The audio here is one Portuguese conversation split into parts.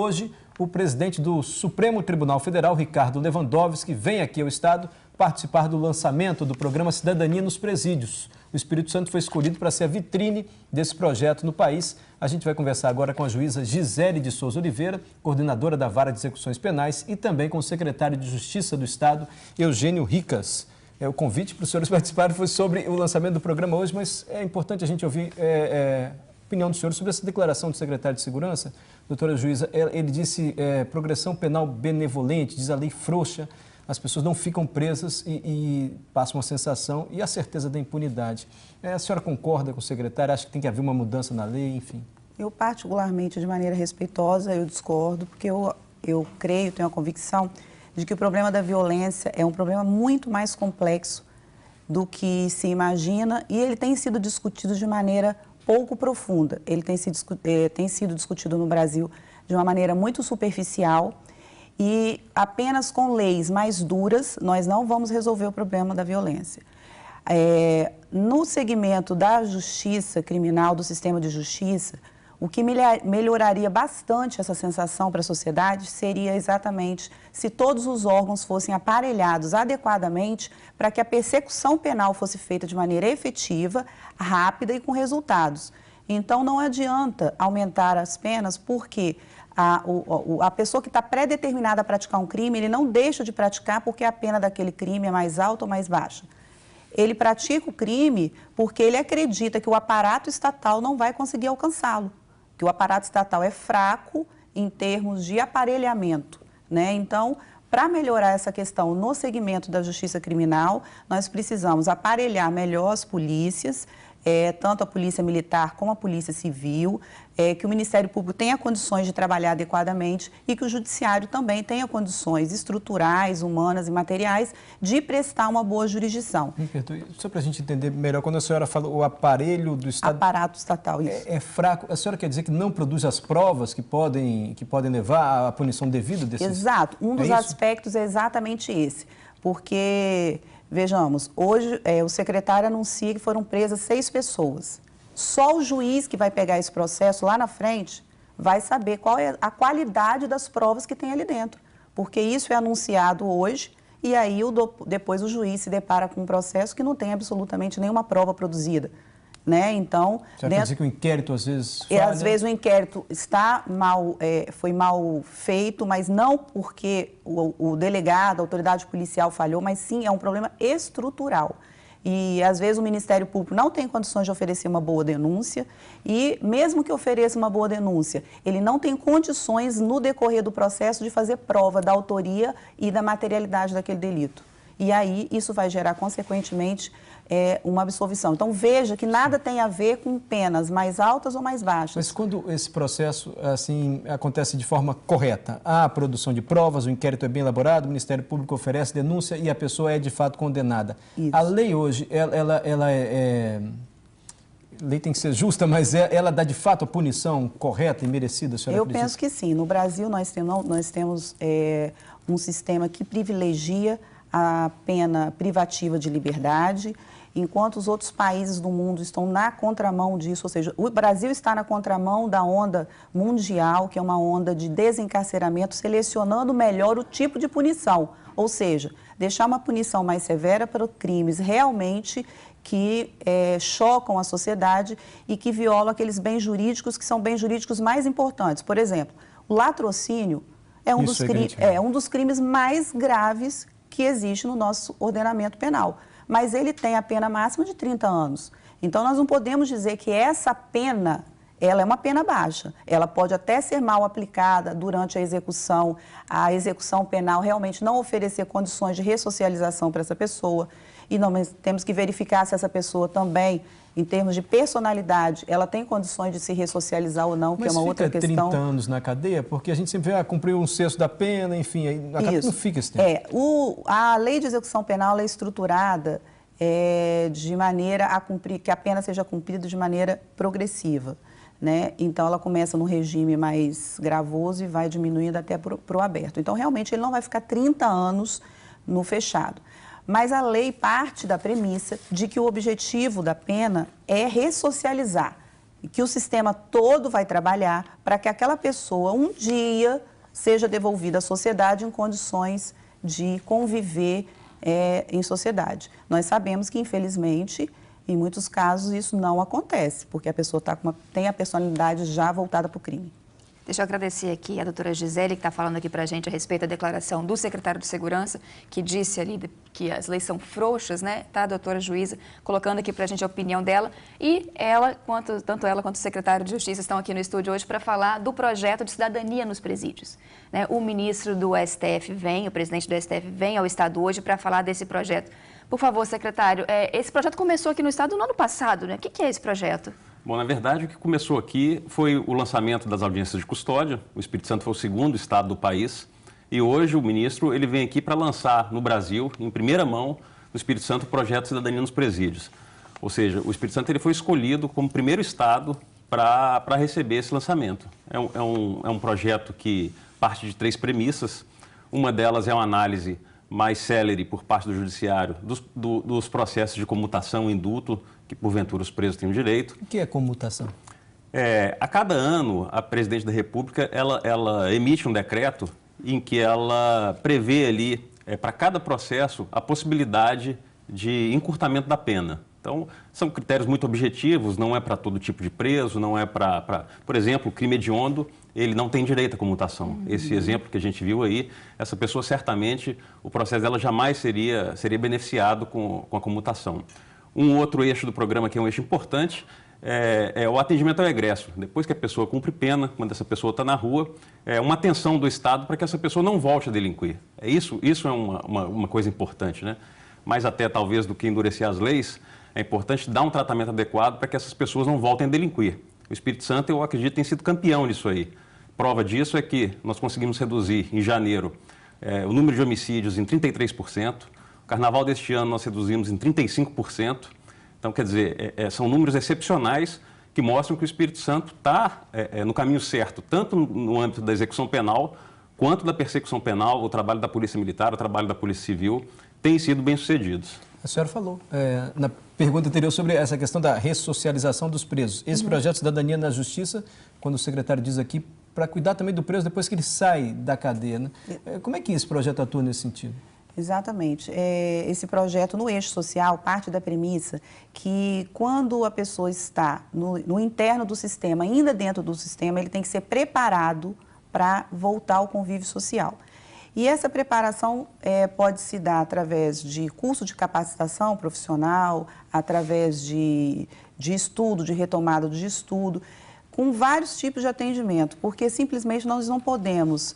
hoje, o presidente do Supremo Tribunal Federal, Ricardo Lewandowski, vem aqui ao Estado participar do lançamento do programa Cidadania nos Presídios. O Espírito Santo foi escolhido para ser a vitrine desse projeto no país. A gente vai conversar agora com a juíza Gisele de Souza Oliveira, coordenadora da Vara de Execuções Penais, e também com o secretário de Justiça do Estado, Eugênio Ricas. O convite para os senhores participarem foi sobre o lançamento do programa hoje, mas é importante a gente ouvir a opinião do senhor sobre essa declaração do secretário de Segurança. Doutora juíza, ele disse progressão penal benevolente, diz a lei frouxa, as pessoas não ficam presas e passam uma sensação e a certeza da impunidade. A senhora concorda com o secretário? Acha que tem que haver uma mudança na lei, enfim? Eu, particularmente, de maneira respeitosa, eu discordo, porque eu creio, tenho a convicção de que o problema da violência é um problema muito mais complexo do que se imagina e ele tem sido discutido de maneira pouco profunda. Ele tem sido discutido no Brasil de uma maneira muito superficial e apenas com leis mais duras nós não vamos resolver o problema da violência. No segmento da justiça criminal, do sistema de justiça, o que melhoraria bastante essa sensação para a sociedade seria exatamente se todos os órgãos fossem aparelhados adequadamente para que a persecução penal fosse feita de maneira efetiva, rápida e com resultados. Então, não adianta aumentar as penas porque a pessoa que está pré-determinada a praticar um crime, ele não deixa de praticar porque a pena daquele crime é mais alta ou mais baixa. Ele pratica o crime porque ele acredita que o aparato estatal não vai conseguir alcançá-lo, que o aparato estatal é fraco em termos de aparelhamento, né? Então, para melhorar essa questão no segmento da justiça criminal, nós precisamos aparelhar melhor as polícias, tanto a polícia militar como a polícia civil, que o Ministério Público tenha condições de trabalhar adequadamente e que o Judiciário também tenha condições estruturais, humanas e materiais de prestar uma boa jurisdição. Me perdoe, só para a gente entender melhor, quando a senhora fala o aparelho do Estado... Aparato estatal, isso. É fraco. A senhora quer dizer que não produz as provas que podem levar à punição devida desses... Exato. Um dos aspectos é exatamente esse, porque... Vejamos, hoje o secretário anuncia que foram presas 6 pessoas. Só o juiz que vai pegar esse processo lá na frente vai saber qual é a qualidade das provas que tem ali dentro. Porque isso é anunciado hoje e aí depois o juiz se depara com um processo que não tem absolutamente nenhuma prova produzida. Né? Então, você quer dizer que o inquérito às vezes falha? Às vezes o inquérito está foi mal feito, mas não porque o delegado, a autoridade policial falhou, mas sim é um problema estrutural. E às vezes o Ministério Público não tem condições de oferecer uma boa denúncia e mesmo que ofereça uma boa denúncia, ele não tem condições no decorrer do processo de fazer prova da autoria e da materialidade daquele delito. E aí isso vai gerar, consequentemente, uma absolvição. Então, veja que nada tem a ver com penas mais altas ou mais baixas. Mas quando esse processo assim, acontece de forma correta, há a produção de provas, o inquérito é bem elaborado, o Ministério Público oferece denúncia e a pessoa é de fato condenada. Isso. A lei hoje, a lei tem que ser justa, mas ela dá de fato a punição correta e merecida, a senhora acredita? Eu penso que sim. No Brasil, nós temos um sistema que privilegia a pena privativa de liberdade, enquanto os outros países do mundo estão na contramão disso, ou seja, o Brasil está na contramão da onda mundial, que é uma onda de desencarceramento, selecionando melhor o tipo de punição, ou seja, deixar uma punição mais severa para crimes realmente que chocam a sociedade e que violam aqueles bens jurídicos que são bens jurídicos mais importantes. Por exemplo, o latrocínio é um dos crimes mais graves que existe no nosso ordenamento penal. Mas ele tem a pena máxima de 30 anos. Então, nós não podemos dizer que essa pena, ela é uma pena baixa. Ela pode até ser mal aplicada durante a execução penal realmente não oferecer condições de ressocialização para essa pessoa. Mas temos que verificar se essa pessoa também, em termos de personalidade, ela tem condições de se ressocializar ou não, que é uma outra questão. Mas fica 30 anos na cadeia? Porque a gente sempre vê, cumpriu 1/6 da pena, enfim, aí não fica esse tempo. A lei de execução penal é estruturada de maneira a cumprir, que a pena seja cumprida de maneira progressiva, né? Então, ela começa no regime mais gravoso e vai diminuindo até para o aberto. Então, realmente, ele não vai ficar 30 anos no fechado. Mas a lei parte da premissa de que o objetivo da pena é ressocializar. que o sistema todo vai trabalhar para que aquela pessoa um dia seja devolvida à sociedade em condições de conviver em sociedade. Nós sabemos que, infelizmente, em muitos casos isso não acontece, porque a pessoa tem a personalidade já voltada para o crime. Deixa eu agradecer aqui a doutora Gisele, que está falando aqui para a gente a respeito da declaração do secretário de Segurança, que disse ali que as leis são frouxas, né? Tá, a doutora juíza, colocando aqui para a gente a opinião dela. E ela, tanto ela quanto o secretário de Justiça estão aqui no estúdio hoje para falar do projeto de cidadania nos presídios, né? O ministro do STF o presidente do STF vem ao Estado hoje para falar desse projeto. Por favor, secretário, esse projeto começou aqui no Estado no ano passado, né? O que é esse projeto? Bom, na verdade, o que começou aqui foi o lançamento das audiências de custódia. O Espírito Santo foi o segundo estado do país. E hoje o ministro ele vem aqui para lançar no Brasil, em primeira mão, no Espírito Santo, o projeto de cidadania nos presídios. Ou seja, o Espírito Santo ele foi escolhido como primeiro estado para receber esse lançamento. É um projeto que parte de 3 premissas. Uma delas é uma análise mais célere por parte do Judiciário dos processos de comutação e indulto que, porventura, os presos têm o direito. O que é comutação? A cada ano, a Presidente da República ela emite um decreto em que ela prevê ali, para cada processo, a possibilidade de encurtamento da pena. Então, são critérios muito objetivos, não é para todo tipo de preso, não é para... Por exemplo, o crime hediondo, ele não tem direito à comutação. Esse exemplo que a gente viu aí, essa pessoa certamente, o processo dela jamais seria beneficiado com a comutação. Um outro eixo do programa, que é um eixo importante, é o atendimento ao egresso. Depois que a pessoa cumpre pena, quando essa pessoa está na rua, é uma atenção do Estado para que essa pessoa não volte a delinquir. Isso é uma coisa importante, né? Mais até, talvez, do que endurecer as leis, é importante dar um tratamento adequado para que essas pessoas não voltem a delinquir. O Espírito Santo, eu acredito, tem sido campeão nisso aí. Prova disso é que nós conseguimos reduzir, em janeiro, o número de homicídios em 33%. O carnaval deste ano nós reduzimos em 35%. Então, quer dizer, são números excepcionais que mostram que o Espírito Santo está no caminho certo, tanto no âmbito da execução penal, quanto da persecução penal. O trabalho da Polícia Militar, o trabalho da Polícia Civil têm sido bem-sucedidos. A senhora falou na pergunta anterior sobre essa questão da ressocialização dos presos. Esse projeto de cidadania na justiça, quando o secretário diz aqui, para cuidar também do preso depois que ele sai da cadeia, né? Como é que esse projeto atua nesse sentido? Exatamente. Esse projeto no eixo social parte da premissa que quando a pessoa está no interno do sistema, ainda dentro do sistema, ele tem que ser preparado para voltar ao convívio social. E essa preparação pode se dar através de curso de capacitação profissional, através de estudo, de retomada de estudo, com vários tipos de atendimento, porque simplesmente nós não podemos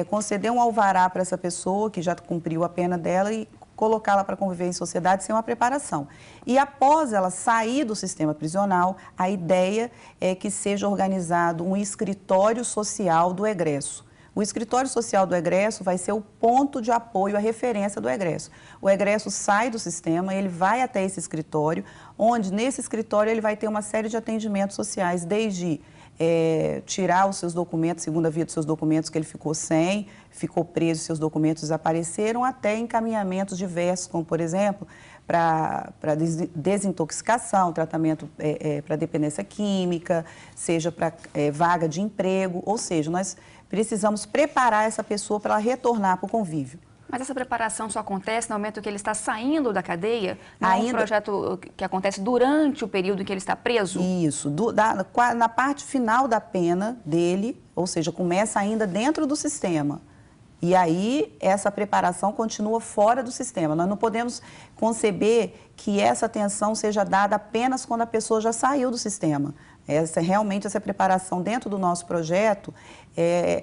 conceder um alvará para essa pessoa que já cumpriu a pena dela e colocá-la para conviver em sociedade sem uma preparação. E após ela sair do sistema prisional, a ideia é que seja organizado um escritório social do egresso. O escritório social do egresso vai ser o ponto de apoio, a referência do egresso. O egresso sai do sistema, ele vai até esse escritório, onde nesse escritório ele vai ter uma série de atendimentos sociais, desde tirar os seus documentos, segunda via dos seus documentos que ele ficou sem, ficou preso, seus documentos desapareceram, até encaminhamentos diversos, como por exemplo, para desintoxicação, tratamento para dependência química, seja para vaga de emprego, ou seja, nós precisamos preparar essa pessoa para ela retornar para o convívio. Mas essa preparação só acontece no momento que ele está saindo da cadeia? Não é um projeto que acontece durante o período em que ele está preso? Isso, na parte final da pena dele, ou seja, começa ainda dentro do sistema. E aí, essa preparação continua fora do sistema. Nós não podemos conceber que essa atenção seja dada apenas quando a pessoa já saiu do sistema. Realmente, essa preparação dentro do nosso projeto,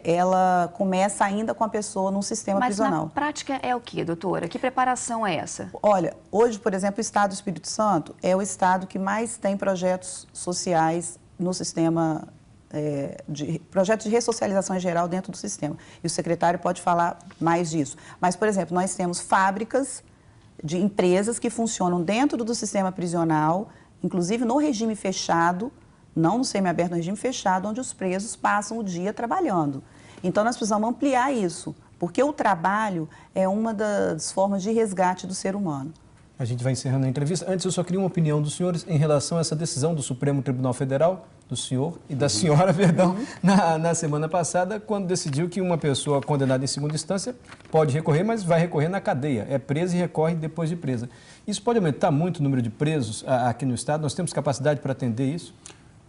ela começa ainda com a pessoa num sistema prisional. Mas na prática é o quê, doutora? Que preparação é essa? Olha, hoje, por exemplo, o Estado do Espírito Santo é o estado que mais tem projetos sociais no sistema, projetos de ressocialização em geral dentro do sistema. E o secretário pode falar mais disso. Mas, por exemplo, nós temos fábricas de empresas que funcionam dentro do sistema prisional, inclusive no regime fechado, não no semiaberto, no regime fechado, onde os presos passam o dia trabalhando. Então, nós precisamos ampliar isso, porque o trabalho é uma das formas de resgate do ser humano. A gente vai encerrando a entrevista. Antes, eu só queria uma opinião dos senhores em relação a essa decisão do Supremo Tribunal Federal do senhor e da senhora, perdão, na semana passada, quando decidiu que uma pessoa condenada em segunda instância pode recorrer, mas vai recorrer na cadeia. É presa e recorre depois de presa. Isso pode aumentar muito o número de presos aqui no Estado? Nós temos capacidade para atender isso?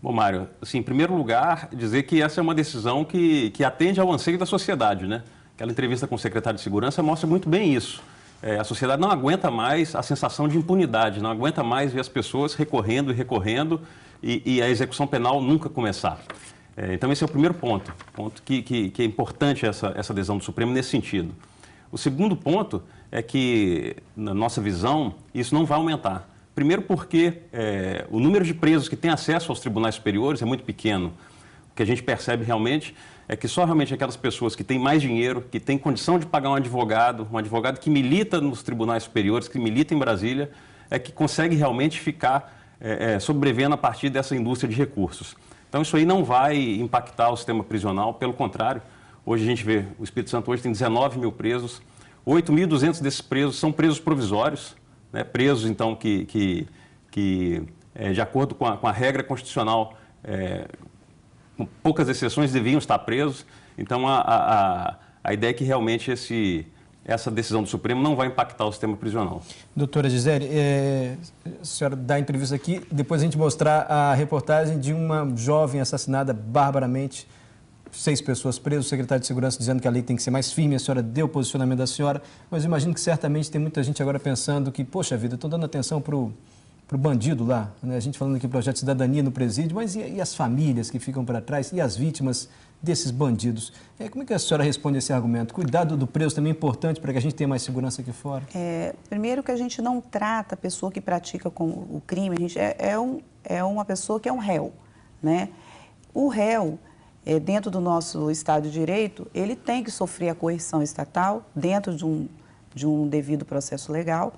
Bom, Mário, assim, em primeiro lugar, dizer que essa é uma decisão que atende ao anseio da sociedade, né? Aquela entrevista com o secretário de Segurança mostra muito bem isso. A sociedade não aguenta mais a sensação de impunidade, não aguenta mais ver as pessoas recorrendo e recorrendo e a execução penal nunca começar. Então, esse é o primeiro ponto que é importante essa adesão do Supremo nesse sentido. O segundo ponto é que, na nossa visão, isso não vai aumentar. Primeiro porque o número de presos que têm acesso aos tribunais superiores é muito pequeno. O que a gente percebe realmente é que só realmente aquelas pessoas que têm mais dinheiro, que têm condição de pagar um advogado que milita nos tribunais superiores, que milita em Brasília, é que consegue realmente ficar sobrevivendo a partir dessa indústria de recursos. Então, isso aí não vai impactar o sistema prisional, pelo contrário. Hoje a gente vê, o Espírito Santo hoje tem 19 mil presos, 8.200 desses presos são presos provisórios, né? Presos, então, que de acordo com a regra constitucional, com poucas exceções, deviam estar presos. Então, a ideia é que realmente essa decisão do Supremo não vai impactar o sistema prisional. Doutora Gisele, a senhora dá entrevista aqui, depois a gente mostrar a reportagem de uma jovem assassinada barbaramente, 6 pessoas presas, o secretário de Segurança dizendo que a lei tem que ser mais firme, a senhora deu o posicionamento da senhora, mas eu imagino que certamente tem muita gente agora pensando que, poxa vida, estão dando atenção para o bandido lá, né? A gente falando aqui do projeto de cidadania no presídio, mas e as famílias que ficam para trás, e as vítimas desses bandidos? Como é que a senhora responde a esse argumento? Cuidado do preso também é importante para que a gente tenha mais segurança aqui fora? Primeiro que a gente não trata a pessoa que pratica o crime, a gente é uma pessoa que é um réu, né? O réu, dentro do nosso Estado de Direito, ele tem que sofrer a coerção estatal dentro de um devido processo legal.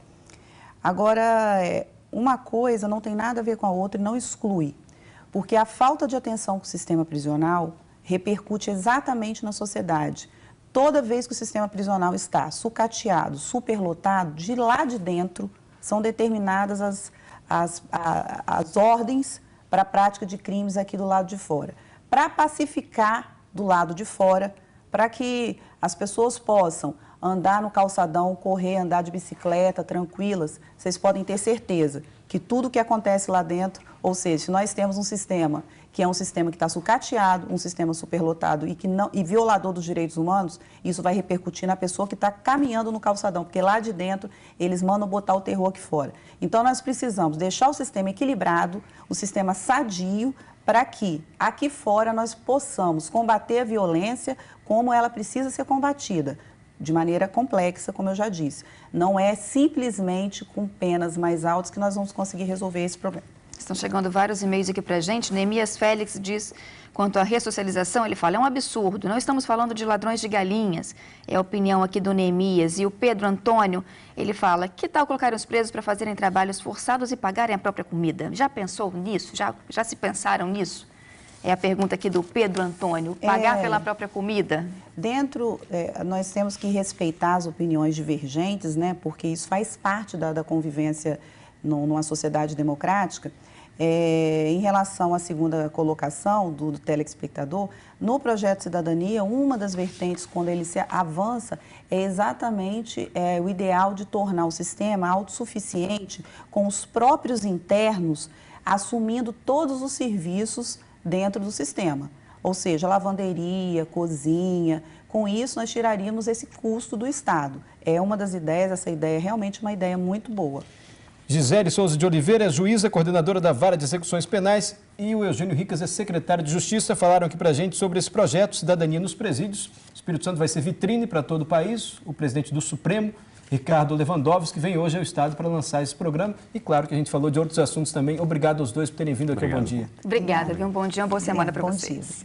Agora, uma coisa não tem nada a ver com a outra e não exclui, porque a falta de atenção com o sistema prisional repercute exatamente na sociedade. Toda vez que o sistema prisional está sucateado, superlotado, de lá de dentro são determinadas as ordens para a prática de crimes aqui do lado de fora. Para pacificar do lado de fora, para que as pessoas possam andar no calçadão, correr, andar de bicicleta, tranquilas, vocês podem ter certeza que tudo o que acontece lá dentro, ou seja, se nós temos um sistema que é um sistema que está sucateado, um sistema superlotado e violador dos direitos humanos, isso vai repercutir na pessoa que está caminhando no calçadão, porque lá de dentro eles mandam botar o terror aqui fora. Então nós precisamos deixar o sistema equilibrado, o sistema sadio, para que aqui fora nós possamos combater a violência como ela precisa ser combatida, de maneira complexa, como eu já disse. Não é simplesmente com penas mais altas que nós vamos conseguir resolver esse problema. Estão chegando vários e-mails aqui para a gente. Neemias Félix diz, quanto à ressocialização, ele fala, é um absurdo, não estamos falando de ladrões de galinhas, é a opinião aqui do Neemias. E o Pedro Antônio, ele fala, que tal colocar os presos para fazerem trabalhos forçados e pagarem a própria comida? Já pensou nisso? Já se pensaram nisso? É a pergunta aqui do Pedro Antônio, pagar pela própria comida? Nós temos que respeitar as opiniões divergentes, né? Porque isso faz parte da convivência numa sociedade democrática. Em relação à segunda colocação do telespectador, no projeto de cidadania, uma das vertentes, quando ele se avança, é exatamente o ideal de tornar o sistema autossuficiente com os próprios internos, assumindo todos os serviços dentro do sistema. Ou seja, lavanderia, cozinha. Com isso, nós tiraríamos esse custo do Estado. É uma das ideias, essa ideia é realmente uma ideia muito boa. Gisele Souza de Oliveira é juíza, coordenadora da Vara de Execuções Penais, e o Eugênio Ricas é secretário de Justiça. Falaram aqui para a gente sobre esse projeto Cidadania nos Presídios. O Espírito Santo vai ser vitrine para todo o país. O presidente do Supremo, Ricardo Lewandowski, vem hoje ao Estado para lançar esse programa. E claro que a gente falou de outros assuntos também. Obrigado aos dois por terem vindo aqui ao Bom Dia. Obrigada, um bom dia, uma boa semana para vocês.